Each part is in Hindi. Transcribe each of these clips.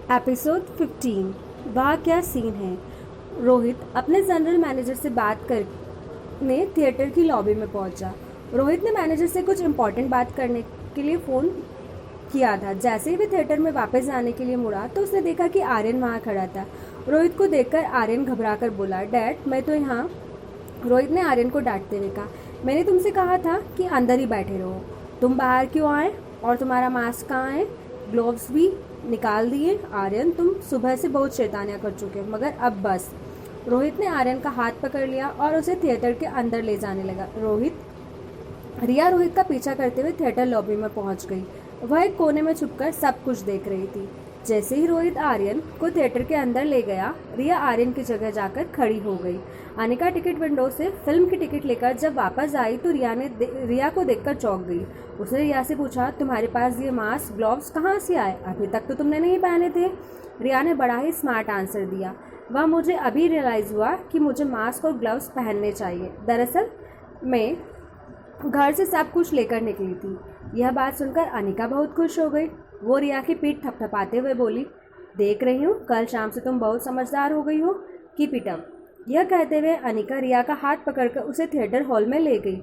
एपिसोड 15। वह क्या सीन है। रोहित अपने जनरल मैनेजर से बात करने थिएटर की लॉबी में पहुंचा। रोहित ने मैनेजर से कुछ इम्पोर्टेंट बात करने के लिए फ़ोन किया था। जैसे ही वे थिएटर में वापस जाने के लिए मुड़ा तो उसने देखा कि आर्यन वहां खड़ा था। रोहित को देखकर आर्यन घबराकर बोला, डैड मैं तो यहाँ। रोहित ने आर्यन को डांटते हुए कहा, मैंने तुमसे कहा था कि अंदर ही बैठे रहो। तुम बाहर क्यों आए? और तुम्हारा मास्क कहाँ है? ग्लोव्स भी निकाल दिए। आर्यन, तुम सुबह से बहुत शैतानियाँ कर चुके हो, मगर अब बस। रोहित ने आर्यन का हाथ पकड़ लिया और उसे थिएटर के अंदर ले जाने लगा। रिया रोहित का पीछा करते हुए थिएटर लॉबी में पहुंच गई। वह एक कोने में छुपकर सब कुछ देख रही थी। जैसे ही रोहित आर्यन को थिएटर के अंदर ले गया, रिया आर्यन की जगह जाकर खड़ी हो गई। अनिका टिकट विंडो से फिल्म की टिकट लेकर जब वापस आई तो रिया को देखकर चौंक गई। उसने रिया से पूछा, तुम्हारे पास ये मास्क ग्लव्स कहाँ से आए? अभी तक तो तुमने नहीं पहने थे। रिया ने बड़ा ही स्मार्ट आंसर दिया, वह मुझे अभी रियलाइज़ हुआ कि मुझे मास्क और ग्लव्स पहनने चाहिए। दरअसल मैं घर से सब कुछ लेकर निकली थी। यह बात सुनकर अनिका बहुत खुश हो गई। वो रिया की पीठ थपथपाते हुए बोली, देख रही हूँ कल शाम से तुम बहुत समझदार हो गई हो। Keep it up. यह कहते हुए अनिका रिया का हाथ पकड़कर उसे थिएटर हॉल में ले गई।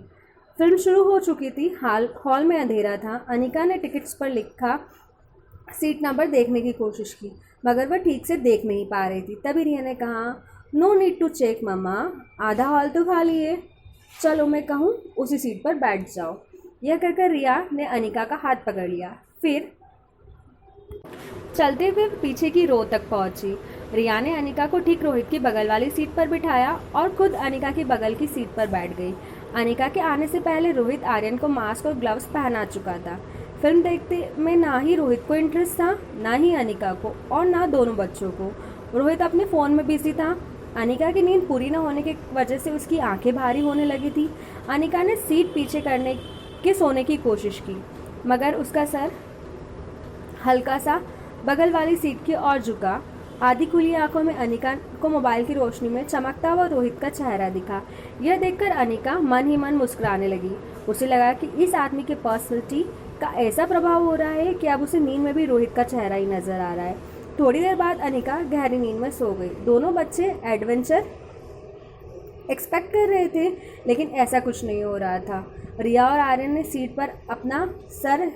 फिल्म शुरू हो चुकी थी। हॉल में अंधेरा था। अनिका ने टिकट्स पर लिखा सीट नंबर देखने की कोशिश की, मगर वह ठीक से देख नहीं पा रही थी। तभी रिया ने कहा, नो नीड टू चेक मम्मा, आधा हॉल तो खाली है। चलो मैं कहूँ उसी सीट पर बैठ जाओ। यह कहकर रिया ने अनिका का हाथ पकड़ लिया। फिर चलते हुए पीछे की रो तक पहुंची। रिया ने अनिका को ठीक रोहित की बगल वाली सीट पर बिठाया और खुद अनिका की बगल की सीट पर बैठ गई। अनिका के आने से पहले रोहित आर्यन को मास्क और ग्लव्स पहना चुका था। फिल्म देखते में ना ही रोहित को इंटरेस्ट था, ना ही अनिका को, और ना दोनों बच्चों को। रोहित अपने फ़ोन में बिजी था। अनिका की नींद पूरी न होने की वजह से उसकी आंखें भारी होने लगी थी। अनिका ने सीट पीछे करने के सोने की कोशिश की, मगर उसका सर हल्का सा बगल वाली सीट की ओर झुका। आधी खुली आंखों में अनिका को मोबाइल की रोशनी में चमकता हुआ रोहित का चेहरा दिखा। यह देखकर अनिका मन ही मन मुस्कुराने लगी। उसे लगा कि इस आदमी के पर्सनैलिटी का ऐसा प्रभाव हो रहा है कि अब उसे नींद में भी रोहित का चेहरा ही नजर आ रहा है। थोड़ी देर बाद अनिका गहरी नींद में सो गई। दोनों बच्चे एडवेंचर एक्सपेक्ट कर रहे थे, लेकिन ऐसा कुछ नहीं हो रहा था। रिया और आर्यन ने सीट पर अपना सर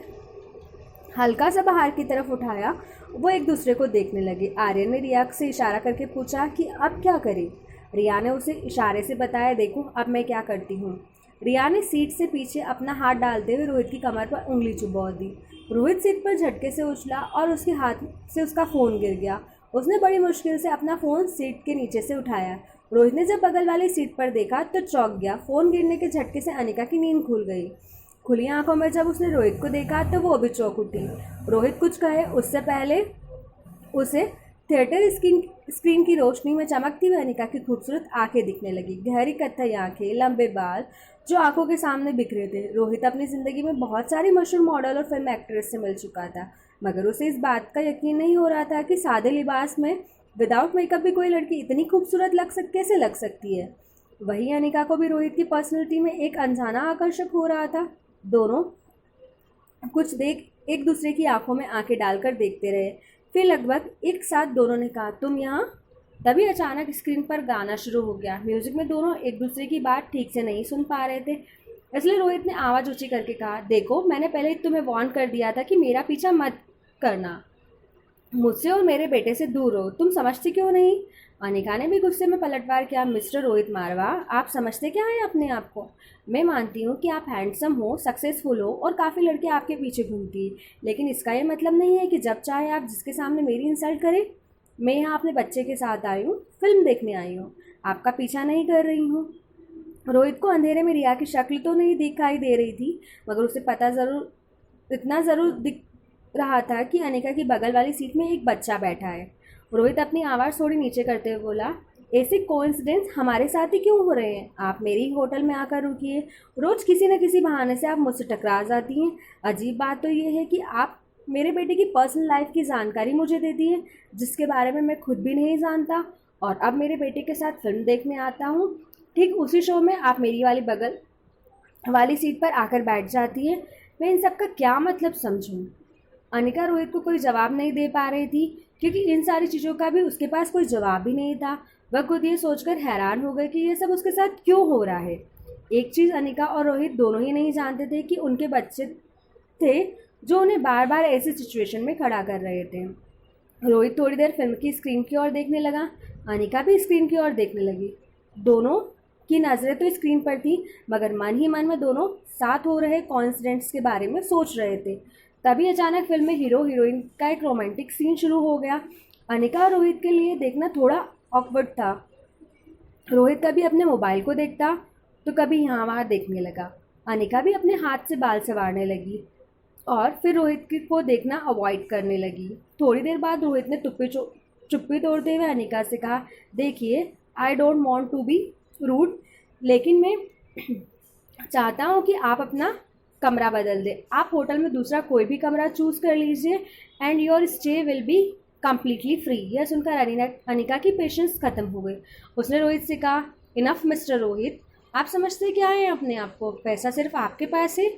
हल्का सा बाहर की तरफ उठाया। वो एक दूसरे को देखने लगे। आर्यन ने रिया से इशारा करके पूछा कि अब क्या करें। रिया ने उसे इशारे से बताया, देखो अब मैं क्या करती हूँ। रिया ने सीट से पीछे अपना हाथ डालते हुए रोहित की कमर पर उंगली चुभा दी। रोहित सीट पर झटके से उछला और उसके हाथ से उसका फ़ोन गिर गया। उसने बड़ी मुश्किल से अपना फ़ोन सीट के नीचे से उठाया। रोहित ने जब बगल वाली सीट पर देखा तो चौंक गया। फ़ोन गिरने के झटके से अनिका की नींद खुल गई। खुली आंखों में जब उसने रोहित को देखा तो वो भी चौंक उठी। रोहित कुछ कहे उससे पहले उसे थिएटर स्क्रीन की रोशनी में चमकती हुई अनिका की खूबसूरत आंखें दिखने लगी। गहरी कत्थई आंखें, लंबे बाल जो आंखों के सामने बिखरे थे। रोहित अपनी ज़िंदगी में बहुत सारी मशहूर मॉडल और फिल्म एक्ट्रेस से मिल चुका था, मगर उसे इस बात का यकीन नहीं हो रहा था कि सादे लिबास में विदाउट मेकअप भी कोई लड़की इतनी खूबसूरत कैसे लग सकती है। वही अनिका को भी रोहित की पर्सनैलिटी में एक अनजाना आकर्षक हो रहा था। दोनों कुछ देख एक दूसरे की आंखों में आंखें डालकर देखते रहे। फिर लगभग एक साथ दोनों ने कहा, तुम यहाँ। तभी अचानक स्क्रीन पर गाना शुरू हो गया। म्यूजिक में दोनों एक दूसरे की बात ठीक से नहीं सुन पा रहे थे, इसलिए रोहित ने आवाज़ ऊंची करके कहा, देखो मैंने पहले ही तुम्हें वार्न कर दिया था कि मेरा पीछा मत करना। मुझसे और मेरे बेटे से दूर हो। तुम समझते क्यों नहीं? अनिका ने भी गुस्से में पलटवार किया, मिस्टर रोहित मारवा, आप समझते क्या है अपने आप को? मैं मानती हूँ कि आप हैंडसम हो, सक्सेसफुल हो और काफ़ी लड़के आपके पीछे घूमती, लेकिन इसका ये मतलब नहीं है कि जब चाहे आप जिसके सामने मेरी इंसल्ट करें। मैं यहाँ अपने बच्चे के साथ आई हूँ, फिल्म देखने आई हूँ, आपका पीछा नहीं कर रही हूँ। रोहित को अंधेरे में रिया की शक्ल तो नहीं दिखाई दे रही थी, मगर उसे इतना ज़रूर दिख रहा था कि अनिका की बगल वाली सीट में एक बच्चा बैठा है। रोहित अपनी आवाज़ थोड़ी नीचे करते हुए बोला, ऐसे कोइंसिडेंस हमारे साथ ही क्यों हो रहे हैं? आप मेरी होटल में आकर रुकिए। रोज़ किसी न किसी बहाने से आप मुझसे टकरा जाती हैं। अजीब बात तो ये है कि आप मेरे बेटे की पर्सनल लाइफ की जानकारी मुझे देती हैं, जिसके बारे में मैं खुद भी नहीं जानता, और अब मेरे बेटे के साथ फिल्म देखने आता हूँ। ठीक उसी शो में आप मेरी बगल वाली सीट पर आकर बैठ जाती है। मैं इन सब का क्या मतलब समझूं? अनिका रोहित को कोई जवाब नहीं दे पा रही थी। क्योंकि इन सारी चीज़ों का भी उसके पास कोई जवाब ही नहीं था। वह खुद ये सोचकर हैरान हो गए कि ये सब उसके साथ क्यों हो रहा है। एक चीज़ अनिका और रोहित दोनों ही नहीं जानते थे कि उनके बच्चे थे जो उन्हें बार बार ऐसी सिचुएशन में खड़ा कर रहे थे। रोहित थोड़ी देर फिल्म की स्क्रीन की ओर देखने लगा, अनिका भी स्क्रीन की ओर देखने लगी। दोनों की नज़रें तो स्क्रीन पर थी, मगर मन ही मन में दोनों साथ हो रहे कॉन्सिडेंट्स के बारे में सोच रहे थे। तभी अचानक फिल्म में हीरो हीरोइन का एक रोमांटिक सीन शुरू हो गया। अनिका और रोहित के लिए देखना थोड़ा ऑकवर्ड था। रोहित कभी अपने मोबाइल को देखता तो कभी यहाँ वहाँ देखने लगा। अनिका भी अपने हाथ से बाल संवारने लगी और फिर रोहित को देखना अवॉइड करने लगी। थोड़ी देर बाद रोहित ने चुप्पी तोड़ते हुए अनिका से कहा, देखिए, I don't want to be rude, लेकिन मैं चाहता हूँ कि आप अपना कमरा बदल दें। आप होटल में दूसरा कोई भी कमरा चूज़ कर लीजिए and your stay will be completely free. यह सुनकर अनिका की पेशेंस खत्म हो गई। उसने रोहित से कहा, इनफ मिस्टर रोहित, आप समझते क्या हैं अपने आप को? पैसा सिर्फ आपके पास है।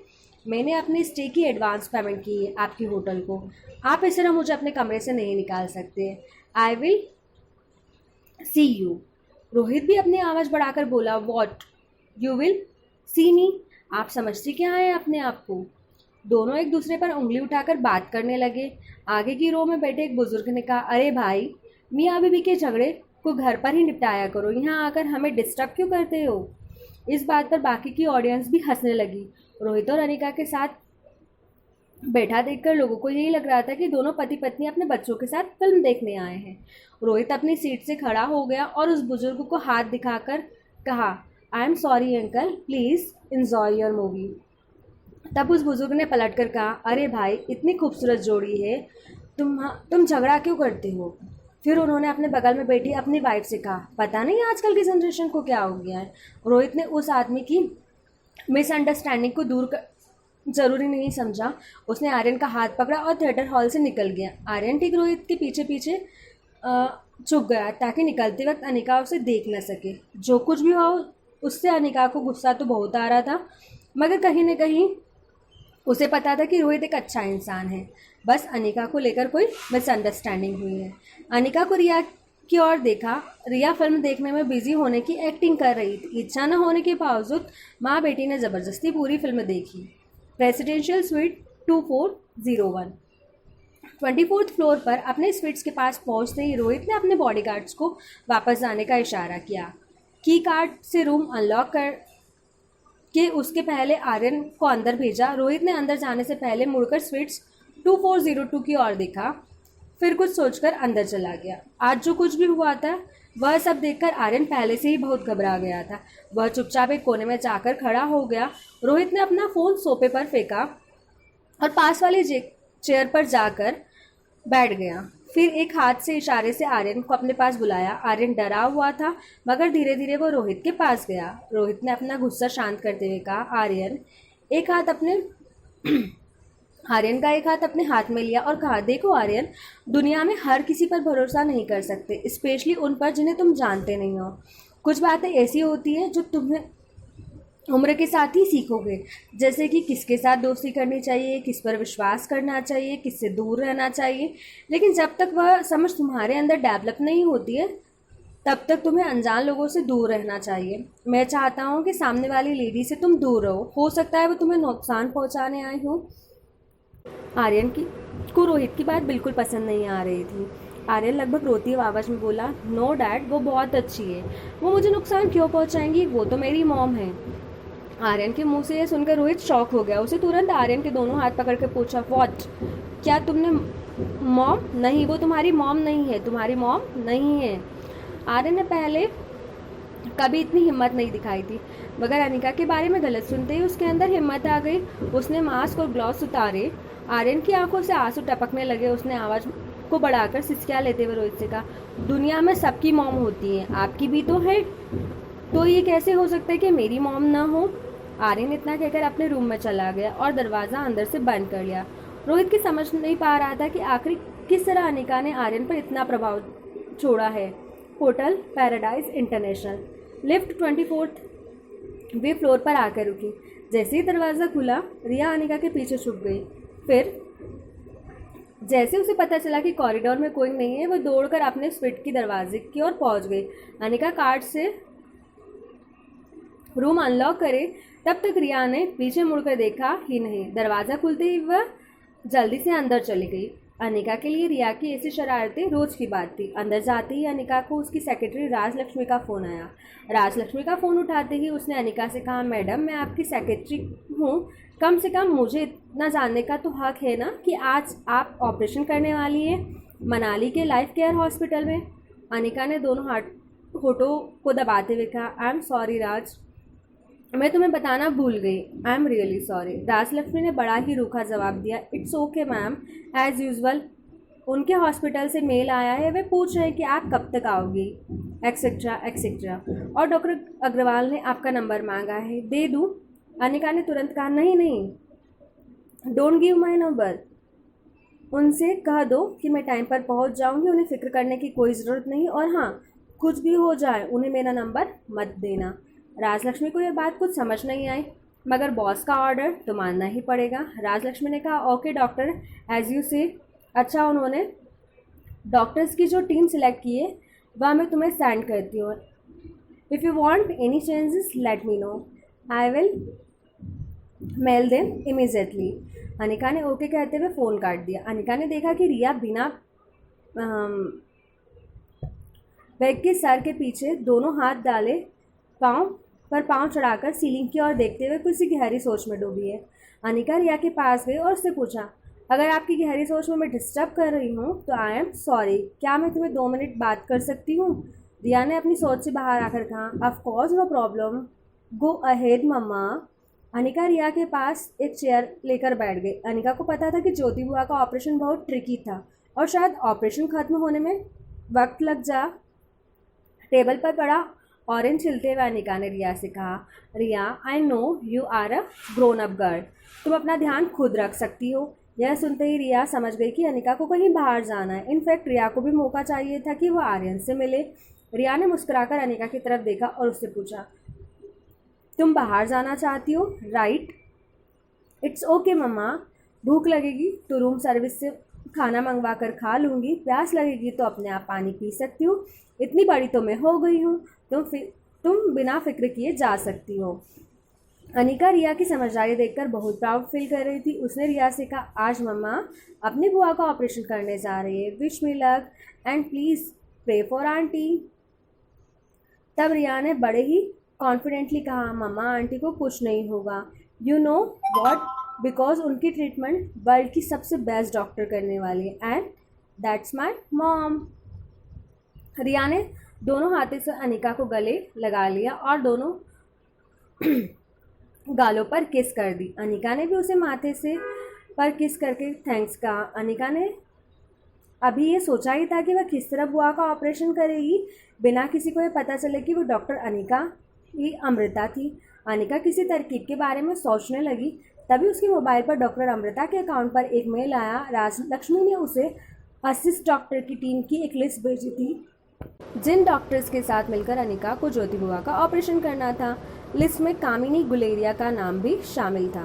मैंने अपने स्टे की एडवांस पेमेंट की है आपकी होटल को। आप इस तरह मुझे अपने कमरे से नहीं निकाल सकते। I will see you. Rohit भी अपनी आवाज़ बढ़ाकर बोला, वॉट यू विल सी मी? आप समझते क्या हैं अपने आप को? दोनों एक दूसरे पर उंगली उठाकर बात करने लगे। आगे की रो में बैठे एक बुजुर्ग ने कहा, अरे भाई, मियाँ बीवी के झगड़े को घर पर ही निपटाया करो, यहाँ आकर हमें डिस्टर्ब क्यों करते हो? इस बात पर बाकी की ऑडियंस भी हंसने लगी। रोहित और अनिका के साथ बैठा देखकर लोगों को यही लग रहा था कि दोनों पति पत्नी अपने बच्चों के साथ फिल्म देखने आए हैं। रोहित अपनी सीट से खड़ा हो गया और उस बुजुर्ग को हाथ दिखाकर कहा, I am sorry uncle, please enjoy your movie. तब उस बुजुर्ग ने पलट कर कहा, अरे भाई, इतनी खूबसूरत जोड़ी है, तुम झगड़ा क्यों करते हो? फिर उन्होंने अपने बगल में बैठी अपनी वाइफ से कहा, पता नहीं आजकल की जनरेशन को क्या हो गया है। रोहित ने उस आदमी की मिसअंडरस्टैंडिंग को दूर जरूरी नहीं समझा। उसने आर्यन का हाथ पकड़ा और थिएटर हॉल से निकल गया। आर्यन ठीक रोहित के पीछे पीछे छुप गया ताकि निकलते वक्त अनिका उसे देख न सके। जो कुछ भी हो, उससे अनिका को गुस्सा तो बहुत आ रहा था, मगर कहीं न कहीं उसे पता था कि रोहित एक अच्छा इंसान है। बस अनिका को लेकर कोई मिसअंडरस्टैंडिंग हुई है। अनिका को रिया की ओर देखा। रिया फिल्म देखने में बिजी होने की एक्टिंग कर रही थी। इच्छा न होने के बावजूद माँ बेटी ने ज़बरदस्ती पूरी फिल्म देखी। प्रेसिडेंशियल स्वीट 2401 24th फ्लोर पर अपने स्वीट्स के पास पहुंचते ही रोहित ने अपने बॉडीगार्ड्स को वापस जाने का इशारा किया। की कार्ड से रूम अनलॉक कर के उसके पहले आर्यन को अंदर भेजा। रोहित ने अंदर जाने से पहले मुड़कर स्वीट्स 2402 की ओर देखा, फिर कुछ सोचकर अंदर चला गया। आज जो कुछ भी हुआ था वह सब देखकर आर्यन पहले से ही बहुत घबरा गया था। वह चुपचाप एक कोने में जाकर खड़ा हो गया। रोहित ने अपना फ़ोन सोफे पर फेंका और पास वाले चेयर पर जाकर बैठ गया। फिर एक हाथ से इशारे से आर्यन को अपने पास बुलाया। आर्यन डरा हुआ था, मगर धीरे धीरे वो रोहित के पास गया। रोहित ने अपना गुस्सा शांत करते हुए कहा, आर्यन का एक हाथ अपने हाथ में लिया और कहा, देखो आर्यन, दुनिया में हर किसी पर भरोसा नहीं कर सकते, स्पेशली उन पर जिन्हें तुम जानते नहीं हो। कुछ बातें ऐसी होती हैं जो तुम्हें उम्र के साथ ही सीखोगे, जैसे कि किसके साथ दोस्ती करनी चाहिए, किस पर विश्वास करना चाहिए, किससे दूर रहना चाहिए। लेकिन जब तक वह समझ तुम्हारे अंदर डेवलप नहीं होती है, तब तक तुम्हें अनजान लोगों से दूर रहना चाहिए। मैं चाहता हूँ कि सामने वाली लेडी से तुम दूर रहो। हो सकता है वो तुम्हें नुकसान पहुँचाने आई हो। आर्यन को रोहित की बात बिल्कुल पसंद नहीं आ रही थी। आर्यन लगभग रोती हुई आवाज़ में बोला, नो डैड, वो बहुत अच्छी है। वो मुझे नुकसान क्यों पहुँचाएंगी? वो तो मेरी मॉम है। आर्यन के मुंह से यह सुनकर रोहित शॉक हो गया। उसे तुरंत आर्यन के दोनों हाथ पकड़ कर पूछा, व्हाट? क्या तुमने मॉम? नहीं, वो तुम्हारी मॉम नहीं है, तुम्हारी मॉम नहीं है। आर्यन ने पहले कभी इतनी हिम्मत नहीं दिखाई थी, मगर अनिका के बारे में गलत सुनते ही उसके अंदर हिम्मत आ गई। उसने मास्क और ग्लव्स उतारे। आर्यन की आंखों से आंसू टपकने लगे। उसने आवाज़ को बढ़ाकर सिसकियाँ लेते हुए रोहित से कहा, दुनिया में सबकी मॉम होती है, आपकी भी तो है, तो ये कैसे हो सकता है कि मेरी मॉम ना हो? आर्यन इतना कहकर अपने रूम में चला गया और दरवाज़ा अंदर से बंद कर लिया। रोहित की समझ नहीं पा रहा था कि आखिर किस तरह अनिका ने आर्यन पर इतना प्रभाव छोड़ा है। Hotel paradise international lift 24th floor पर आकर रुकी। जैसे ही दरवाज़ा खुला, रिया अनिका के पीछे छुप गई। फिर जैसे उसे पता चला कि कॉरिडोर में कोई नहीं है, वो दौड़कर अपने स्विट की दरवाजे की ओर पहुंच गई। अनिका कार्ड से रूम अनलॉक करे तब तक रिया ने पीछे मुड़कर देखा ही नहीं। दरवाज़ा खुलते ही वह जल्दी से अंदर चली गई। अनिका के लिए रिया की ऐसी शरारतें रोज की बात थी। अंदर जाते ही अनिका को उसकी सेक्रेटरी राजलक्ष्मी का फ़ोन आया। राजलक्ष्मी का फ़ोन उठाते ही उसने अनिका से कहा, मैडम मैं आपकी सेक्रेटरी हूँ, कम से कम मुझे इतना जानने का तो हक है ना कि आज आप ऑपरेशन करने वाली है मनाली के लाइफ केयर हॉस्पिटल में। अनिका ने दोनों होठों को दबाते हुए कहा, आई एम सॉरी राज, मैं तुम्हें बताना भूल गई, I am really sorry. Rajlakshmi ने बड़ा ही रूखा जवाब दिया, it's okay ma'am, as usual उनके हॉस्पिटल से मेल आया है, वे पूछ रहे हैं कि आप कब तक आओगी, एक्सेट्रा एक्सेट्रा, और डॉक्टर अग्रवाल ने आपका नंबर मांगा है, दे दूँ? अनिका ने तुरंत कहा, नहीं नहीं, डोंट गिव माई नंबर, उनसे कह दो कि मैं टाइम पर पहुंच जाऊंगी, उन्हें फिक्र करने की कोई ज़रूरत नहीं, और हाँ कुछ भी हो जाए उन्हें मेरा नंबर मत देना। राजलक्ष्मी को यह बात कुछ समझ नहीं आई, मगर बॉस का ऑर्डर तो मानना ही पड़ेगा। राजलक्ष्मी ने कहा, ओके डॉक्टर, एज यू से। अच्छा, उन्होंने डॉक्टर्स की जो टीम सिलेक्ट की है वह मैं तुम्हें सेंड करती हूँ। If you want any changes let me know, I will mail them immediately. Anika ने ओके कहते हुए फ़ोन काट दिया। अनिका ने देखा कि रिया बिना बैग के सर के पीछे दोनों हाथ डाले पाँव चढ़ाकर सीलिंग की ओर देखते हुए किसी गहरी सोच में डूबी है। अनिका रिया के पास गई और उससे पूछा, अगर आपकी गहरी सोच में मैं डिस्टर्ब कर रही हूँ तो आई एम सॉरी, क्या मैं तुम्हें 2 मिनट बात कर सकती हूँ? रिया ने अपनी सोच से बाहर आकर कहा, of course no problem, go ahead mama. Anika Riya के पास एक चेयर लेकर बैठ गई। अनिका को पता था कि ज्योति बुआ का ऑपरेशन बहुत ट्रिकी था और शायद ऑपरेशन ख़त्म होने में वक्त लग जा। टेबल पर पड़ा ऑरेंज छिलते हुए अनिका ने रिया से कहा, Riya I know you are a grown up girl, तुम अपना ध्यान खुद रख सकती हो। यह सुनते ही रिया समझ गई कि अनिका को कहीं बाहर जाना है। इनफैक्ट रिया को भी मौका चाहिए था कि वह आर्यन से मिले। रिया ने मुस्कुराकर अनिका की तरफ देखा और उससे पूछा, तुम बाहर जाना चाहती हो राइट? इट्स ओके मम्मा, भूख लगेगी तो रूम सर्विस से खाना मंगवा कर खा लूँगी, प्यास लगेगी तो अपने आप पानी पी सकती हूँ, इतनी बड़ी तो मैं हो गई हूँ, तुम बिना फिक्र किए जा सकती हो। अनिका रिया की समझदारी देखकर बहुत प्राउड फील कर रही थी। उसने रिया से कहा, आज मम्मा अपनी बुआ का ऑपरेशन करने जा रही है, wish me luck and please pray for aunty. तब रिया ने बड़े ही कॉन्फिडेंटली कहा, मम्मा आंटी को कुछ नहीं होगा, यू नो व्हाट, बिकॉज उनकी ट्रीटमेंट वर्ल्ड की सबसे बेस्ट डॉक्टर करने वाली है एंड दैट्स माई मॉम। रिया ने दोनों हाथों से अनिका को गले लगा लिया और दोनों गालों पर किस कर दी। अनिका ने भी उसे माथे से पर किस करके थैंक्स कहा। अनिका ने अभी ये सोचा ही था कि वह किस तरह बुआ का ऑपरेशन करेगी बिना किसी को ये पता चले कि वो डॉक्टर अनिका ही अमृता थी। अनिका किसी तरकीब के बारे में सोचने लगी, तभी उसके मोबाइल पर डॉक्टर अमृता के अकाउंट पर एक मेल आया। राजलक्ष्मी ने उसे असिस्ट डॉक्टर की टीम की एक लिस्ट भेजी थी जिन डॉक्टर्स के साथ मिलकर अनिका को ज्योति बुआ का ऑपरेशन करना था। लिस्ट में कामिनी गुलेरिया का नाम भी शामिल था।